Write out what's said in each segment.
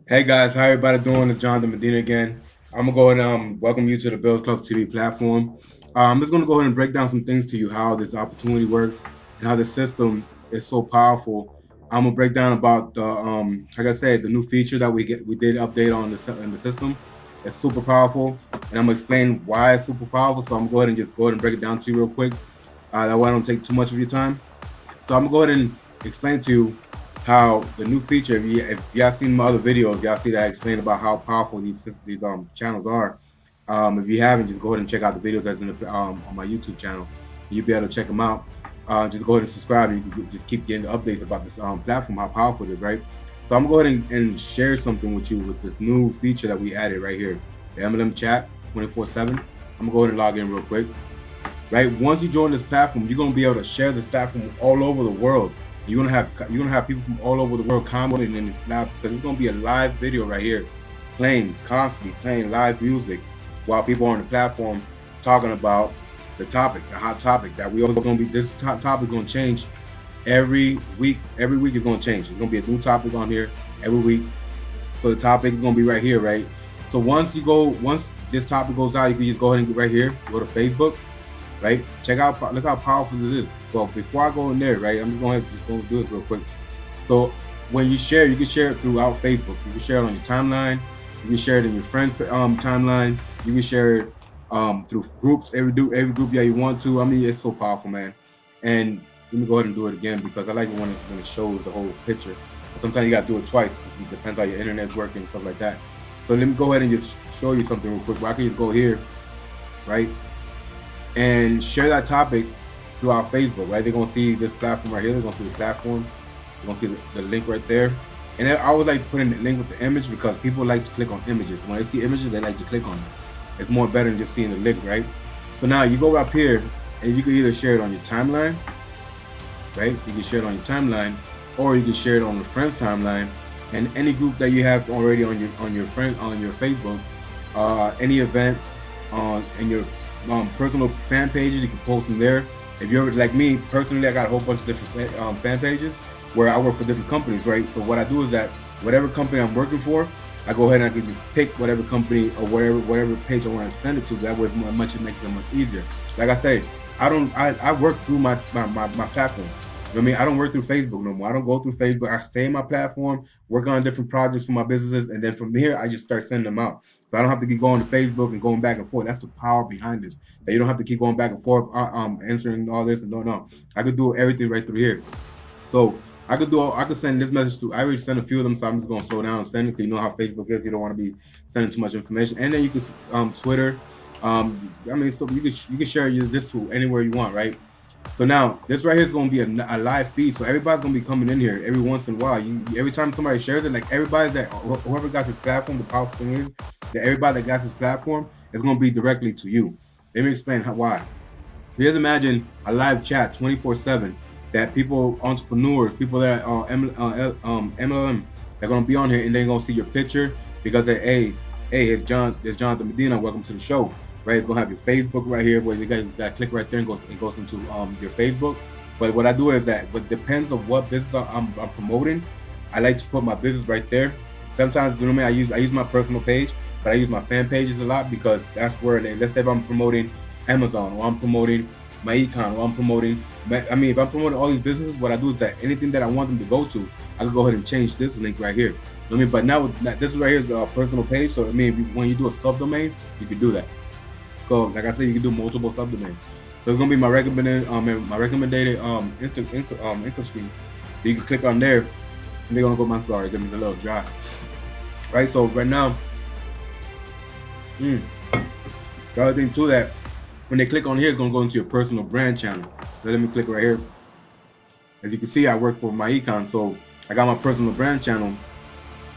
Hey guys, how everybody doing? It's Jonathan Medina again. I'm gonna go ahead and welcome you to the Bills Club TV platform. I'm just gonna go ahead and break down some things to you, how this opportunity works and how the system is so powerful. I'm gonna break down about the like I said, the new feature that we did update on in the system. It's super powerful, and I'm gonna explain why it's super powerful. So I'm gonna go ahead and just go ahead and break it down to you real quick. That way I don't take too much of your time. So I'm gonna go ahead and explain to you how the new feature. If y'all seen my other videos, y'all see that I explain about how powerful these channels are. If you haven't, just go ahead and check out the videos that's in the on my YouTube channel. You'll be able to check them out. Just go ahead and subscribe. And you can just keep getting the updates about this platform, how powerful it is, right? So I'm gonna go ahead and share something with you with this new feature that we added right here, the MLM chat 24/7. I'm gonna go ahead and log in real quick, right? Once you join this platform, you're gonna be able to share this platform all over the world. You're gonna have people from all over the world commenting in this live because it's gonna be a live video right here, playing constantly, playing live music while people on the platform talking about the topic, the hot topic that we all gonna be. This top topic gonna change every week. Every week is gonna change. It's gonna be a new topic on here every week. So the topic is gonna be right here, right? So once this topic goes out, you can just go ahead and get right here, go to Facebook, right? Check out, look how powerful this is. So before I go in there, right, I'm just going to do this real quick. So when you share, you can share it throughout Facebook. You can share it on your timeline. You can share it in your friend's timeline. You can share it through groups, every group that you want to. I mean, it's so powerful, man. And let me go ahead and do it again because I like it when it shows the whole picture. Sometimes you got to do it twice because it depends how your internet's working and stuff like that. So let me go ahead and just show you something real quick. Where I can just go here, right? And share that topic throughout Facebook, right? They're gonna see this platform right here. They're gonna see the platform. They're gonna see the link right there. And I always like to put in the link with the image because people like to click on images. When they see images, they like to click on it. It's more better than just seeing the link, right? So now you go up here and you can either share it on your timeline, right? You can share it on your timeline, or you can share it on a friend's timeline, and any group that you have already on your Facebook, any event on in your personal fan pages, you can post them there. If you're like me personally, I got a whole bunch of different fan pages where I work for different companies, right? So what I do is that whatever company I'm working for, I go ahead and I can just pick whatever company or whatever page I want to send it to. That way, it makes it much easier. Like I say, I work through my platform. You know what I mean? I don't work through Facebook no more. I don't go through Facebook. I stay in my platform, work on different projects for my businesses, and then from here I just start sending them out. So I don't have to keep going to Facebook and going back and forth. That's the power behind this. That you don't have to keep going back and forth, answering all this and no. I could do everything right through here. So I could send this message to. I already sent a few of them, so I'm just gonna slow down and send it. 'Cause you know how Facebook is. You don't want to be sending too much information. And then you could Twitter. I mean, so you could share this to anywhere you want, right? So now this right here is going to be a live feed. So everybody's going to be coming in here every once in a while. Every time somebody shares it, like everybody that whoever got this platform, the powerful thing is that everybody that got this platform is going to be directly to you. Let me explain why. So just imagine a live chat 24/7 that people, entrepreneurs, people that are MLM, they're going to be on here and they're going to see your picture because they, hey, it's Jonathan Medina. Welcome to the show. Right, it's gonna have your Facebook right here, where you guys just gotta click right there and goes into your Facebook. But what I do is that, but depends on what business I'm promoting. I like to put my business right there. Sometimes, you know what I mean, I use my personal page, but I use my fan pages a lot because that's where let's say if I'm promoting Amazon or I'm promoting my econ or I'm promoting, I mean, if I'm promoting all these businesses, what I do is that anything that I want them to go to, I can go ahead and change this link right here. I mean, but now this right here is a personal page, so I mean, when you do a subdomain, you can do that. So, like I said, you can do multiple subdomains. So it's gonna be my recommended income stream. You can click on there, and they're gonna go. I'm sorry, give me a little dry. Right. So right now, the other thing too that when they click on here, it's gonna go into your personal brand channel. So let me click right here. As you can see, I work for my econ, so I got my personal brand channel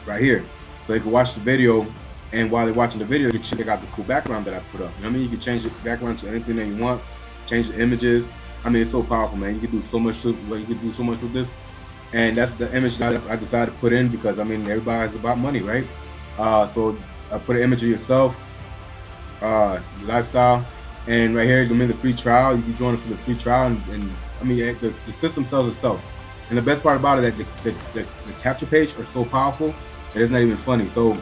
right here. So they can watch the video, and while they're watching the video, you can check out the cool background that I put up. You know what I mean? You can change the background to anything that you want, change the images. I mean, it's so powerful, man. You can do so much with this. And that's the image that I decided to put in because, I mean, everybody's about money, right? So I put an image of yourself, lifestyle, and right here, you can make the free trial. You can join it for the free trial, and I mean, the system sells itself. And the best part about it is that the capture page are so powerful It is not even funny. So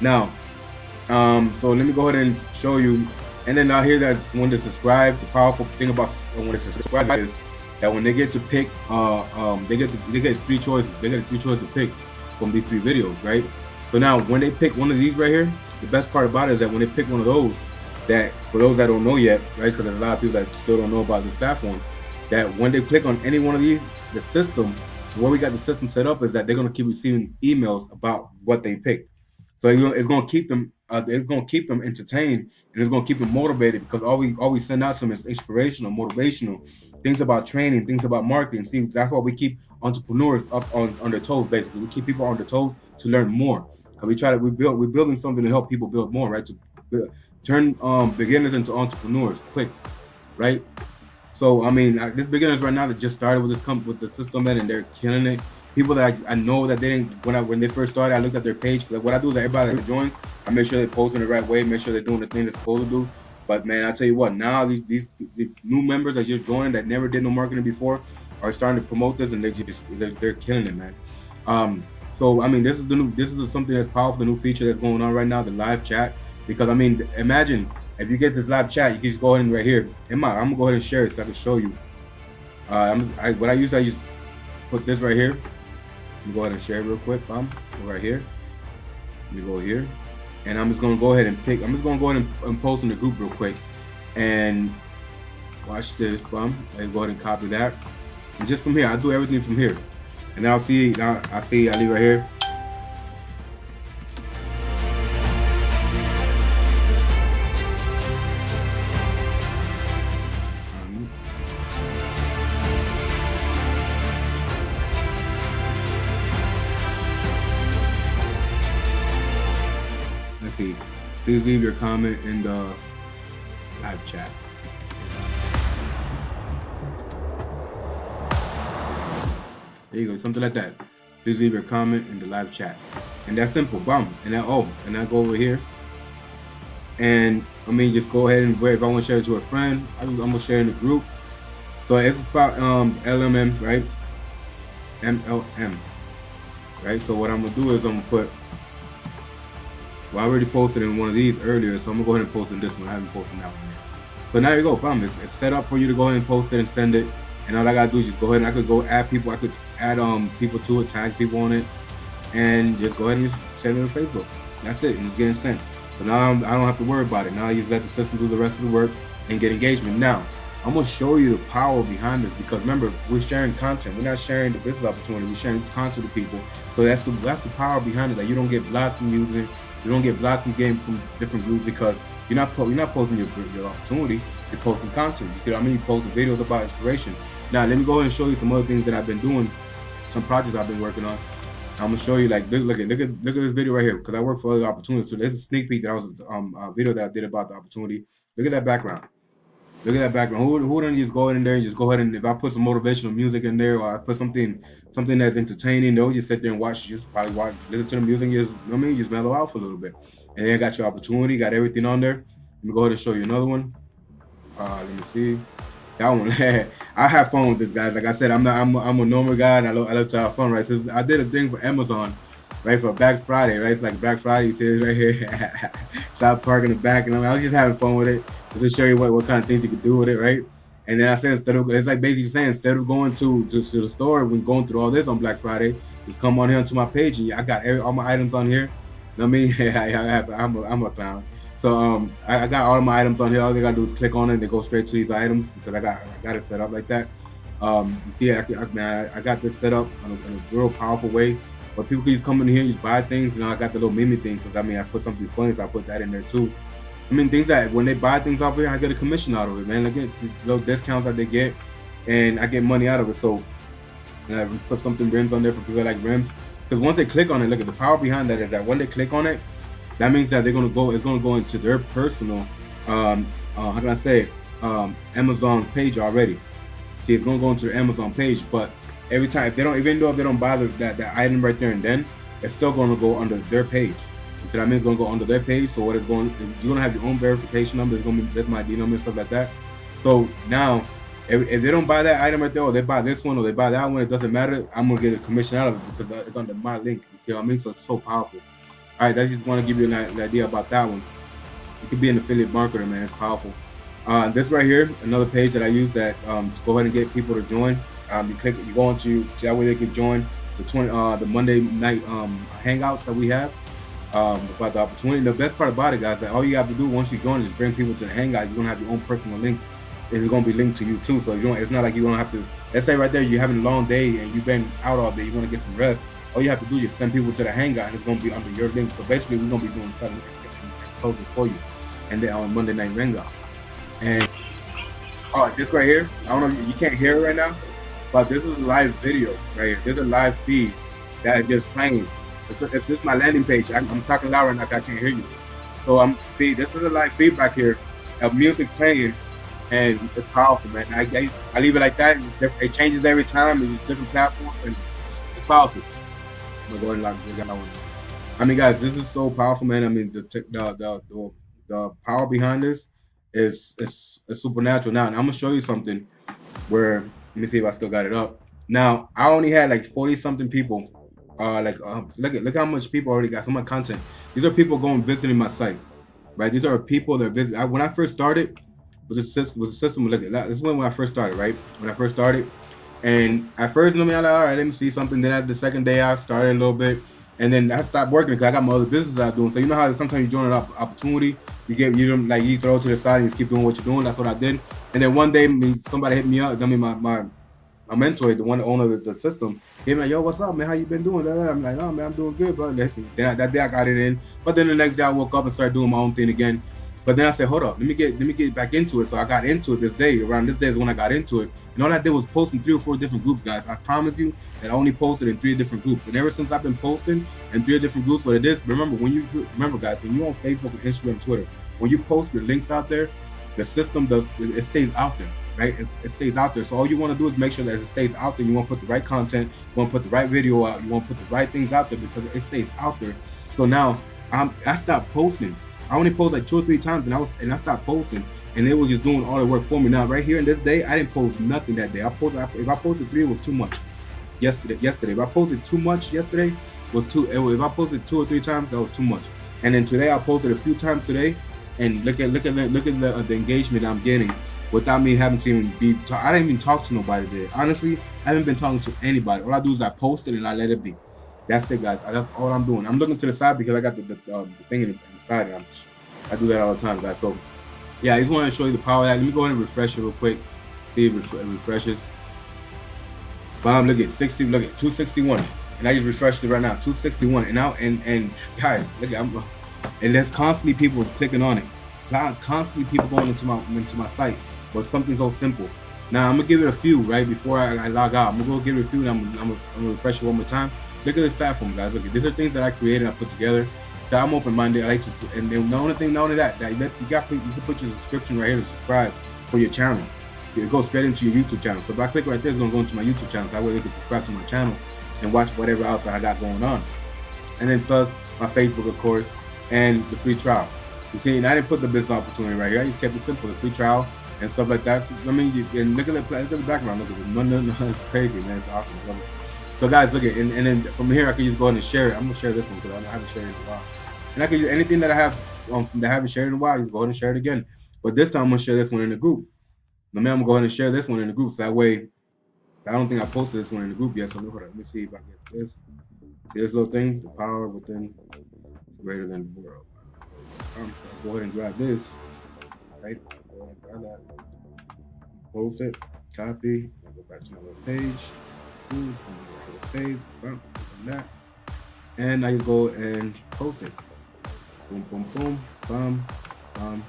now, so let me go ahead and show you. And then now here that when they subscribe, the powerful thing about when they subscribe is that when they get to pick, they get three choices. They get three choices to pick from these three videos, right? So now when they pick one of these right here, the best part about it is that when they pick one of those, that for those that don't know yet, right? Because there's a lot of people that still don't know about this platform, that when they click on any one of these, the system, where we got the system set up is that they're gonna keep receiving emails about what they picked. So it's gonna keep them, entertained, and it's gonna keep them motivated because all we send out to them is inspirational, motivational, things about training, things about marketing. See, that's why we keep entrepreneurs up on their toes. Basically, we keep people on their toes to learn more. Because we're building something to help people build more, right? To build, turn beginners into entrepreneurs quick, right? So I mean, there's beginners right now that just started with with the system, man, and they're killing it. People that I know that they didn't when they first started, I looked at their page. Like what I do is that everybody that joins, I make sure they post in the right way, make sure they're doing the thing they're supposed to do. But man, I tell you what, now these new members that just joined that never did no marketing before are starting to promote this, and they're killing it, man. So I mean, this is something that's powerful, the new feature that's going on right now, the live chat. Because I mean, imagine if you get this live chat, you can just go ahead and right here. I'm gonna go ahead and share it so I can show you. What I just put this right here. Let me go ahead and share it real quick. Go right here. Let me go here, and I'm just gonna go ahead and pick. I'm just gonna go ahead and post in the group real quick, and watch this. I go ahead and copy that, and just from here, I do everything from here, and then I'll see. I leave right here. Let's see. Please leave your comment in the live chat. There you go, something like that. Please leave your comment in the live chat. And that's simple, And then I go over here. And I mean, just go ahead and if I want to share it to a friend, I'm gonna share in the group. So it's about LMM, right? MLM, right? So what I'm gonna do is I'm gonna put. Well, I already posted in one of these earlier, so I'm gonna go ahead and post in this one. I haven't posted that one yet. So now you go, It's set up for you to go ahead and post it and send it. And all I gotta do is just go ahead and I could go add people. I could add people to it, tag people on it, and just go ahead and just send it to Facebook. That's it, and it's getting sent. So now I don't have to worry about it. Now I just let the system do the rest of the work and get engagement. Now I'm gonna show you the power behind this because remember, we're sharing content. We're not sharing the business opportunity. We're sharing content to people. So that's the power behind it. That you don't get blocked from using it. You don't get blocked from getting from different groups because you're not posting your opportunity. You're posting content. You see what I mean? You're posting videos about inspiration. Now let me go ahead and show you some other things that I've been doing, some projects I've been working on. I'm gonna show you like look at this video right here because I work for other opportunities. So there's a sneak peek that I was a video that I did about the opportunity. Look at that background. Look at that background. Who wouldn't just go in there and just go ahead and if I put some motivational music in there or I put something that's entertaining, they'll just sit there and watch. Just probably watch, listen to the music. Just just mellow out for a little bit. And then got your opportunity, got everything on there. Let me go ahead and show you another one. Let me see. That one, I have fun with this, guys. Like I said, I'm a normal guy, and I love to have fun, right? So I did a thing for Amazon, right, for Black Friday, right? It's like Black Friday, you see it right here. South Park in the back, and I was just having fun with it, just to show you what kind of things you could do with it, right? And then I said it's like basically saying instead of going to the store when going through all this on Black Friday, just come on here onto my page, and I got all my items on here. You know what I mean? I'm a clown. So I got all my items on here. All they gotta do is click on it and they go straight to these items because I got it set up like that. You see, I got this set up in a real powerful way. But people can just come in here and just buy things. You know, I got the little meme thing because I mean I put something funny, so I put that in there too. I mean things that when they buy things off here, I get a commission out of it, man. I get little discounts that they get, and I get money out of it. So I put something rims on there for people that like rims. Because once they click on it, look at the power behind that is that when they click on it, that means that it's gonna go into their personal, how can I say, Amazon's page already. See, it's gonna go into their Amazon page, but every time even though if they don't buy that item right there and then, it's still gonna go under their page. So that means it's gonna go under their page. So what you're gonna have your own verification number. It's gonna be that's my ID number and stuff like that. So now If they don't buy that item right there, or they buy this one, or they buy that one, it doesn't matter. I'm gonna get a commission out of it because it's under my link. You see what I mean? So it's so powerful. All right, I just want to give you an idea about that one. You could be an affiliate marketer, man. It's powerful. This right here, another page that I use that to go ahead and get people to join. You go into that way they can join the Monday night hangouts that we have. About the opportunity. And the best part about it, guys, that all you have to do once you join is bring people to the hangout. You're gonna have your own personal link. It's gonna be linked to you too. So it's not like you don't have to. Let's say right there you're having a long day and you've been out all day. You want to get some rest. All you have to do is send people to the hangout, and it's gonna be under your link. So basically, we're gonna be doing something and closing for you, and then on Monday night hangout. And this right here, I don't know, you can't hear it right now, but this is a live video right here. There's a live feed that is just playing. It's just my landing page. I'm talking loud right now, I can't hear you. So see, this is a live feedback here of music playing, and it's powerful, man. I leave it like that. It changes every time. It's different platforms, and it's powerful. I'm gonna go and lock that one. I mean, guys, this is so powerful, man. I mean, the power behind this is supernatural. Now, and I'm gonna show you something where let me see if I still got it up. Now, I only had like 40 something people. Look how much people already got some of my content. These are people going visiting my sites, right? These are people that visit. When I first started, was a system. Look at that. This is when I first started, right? When I first started, and at first, I was like, all right, let me see something. Then after the second day, I started a little bit, and then I stopped working because I got my other business I was doing. So you know how sometimes you join an opportunity, you throw it to the side and you just keep doing what you're doing. That's what I did. And then one day, somebody hit me up. I mean, my mentor, the one owner of the system, he was like, yo, what's up, man? How you been doing? I'm like, oh, man, I'm doing good, bro. Then that day I got it in. But then the next day I woke up and started doing my own thing again. But then I said, hold up, let me get back into it. So I got into it this day. Around this day is when I got into it. And all I did was post in 3 or 4 different groups, guys. I promise you that I only posted in 3 different groups. And ever since I've been posting in 3 different groups, what it is, remember, guys, when you're on Facebook, Instagram, Twitter, when you post your links out there, the system it stays out there. Right? It stays out there. So all you want to do is make sure that it stays out there. You want to put the right content, you want to put the right video out, you want to put the right things out there because it stays out there. So now I stopped posting. I only posted like 2 or 3 times, and I stopped posting, and it was just doing all the work for me. Now right here in this day, I didn't post nothing that day. If I posted 3, it was too much. Yesterday, if I posted too much yesterday, if I posted 2 or 3 times, that was too much. And then today I posted a few times today, and look at the engagement I'm getting. Without me having to even I didn't even talk to nobody today. Honestly, I haven't been talking to anybody. All I do is I post it and I let it be. That's it, guys. That's all I'm doing. I'm looking to the side because I got the thing in the side. And I do that all the time, guys. So, yeah, I just want to show you the power of that. Let me go ahead and refresh it real quick. See if it refreshes. Bam, look at 261. And I just refreshed it right now. 261. And now, and guys, look at and there's constantly people clicking on it. Constantly people going into my site. But something so simple. Now I'm gonna give it a few right before I log out. I'm gonna go give it a few, and I'm gonna refresh it one more time. Look at this platform, guys. Look, these are things that I created, I put together. So I'm open-minded. I like to, and then not only that you can put your subscription right here to subscribe for your channel. It goes straight into your YouTube channel. So if I click right there, it's gonna go into my YouTube channel. That way they can subscribe to my channel and watch whatever else I got going on. And then plus my Facebook, of course, and the free trial. You see, and I didn't put the business opportunity right here. I just kept it simple, the free trial and stuff like that. So, I mean, and look at the background. Look at it. No, it's crazy, man. It's awesome. So, guys, look at it. And then from here, I can just go ahead and share it. I'm gonna share this one because I haven't shared it in a while. And I can use anything that I have that I haven't shared in a while. Just go ahead and share it again. But this time, I'm gonna share this one in the group. I'm gonna go ahead and share this one in the group. So that way, I don't think I posted this one in the group yet. So hold on. Let me see if I get this. See this little thing? The power within is greater than the world. So I'll go ahead and grab this. Right? Go ahead and grab that. Post it. Copy. I'll go back to my little page. Boom. Go to the page. Boom. That. And I just go and post it. Boom, boom, boom. Bam. Bam.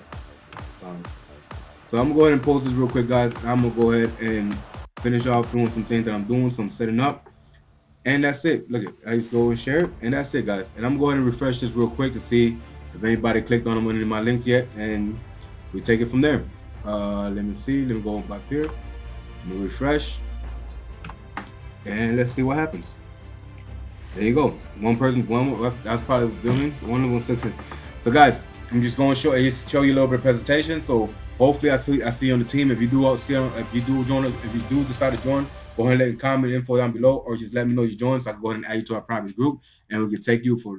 Bam. So I'm gonna go ahead and post this real quick, guys. I'm gonna go ahead and finish off doing some things that I'm doing, some setting up. And that's it. Look at it. I just go and share it. And that's it, guys. And I'm gonna go ahead and refresh this real quick to see if anybody clicked on any of my links yet. And we take it from there. Let me see. Let me go back here. Let me refresh. And let's see what happens. There you go. That's probably filming. 116. So guys, I'm just going to show you a little bit of presentation. So Hopefully, I see you on the team. If you do if you do join, if you do decide to join, go ahead and comment info down below, or just let me know you joined, so I can go ahead and add you to our private group, and we can take you for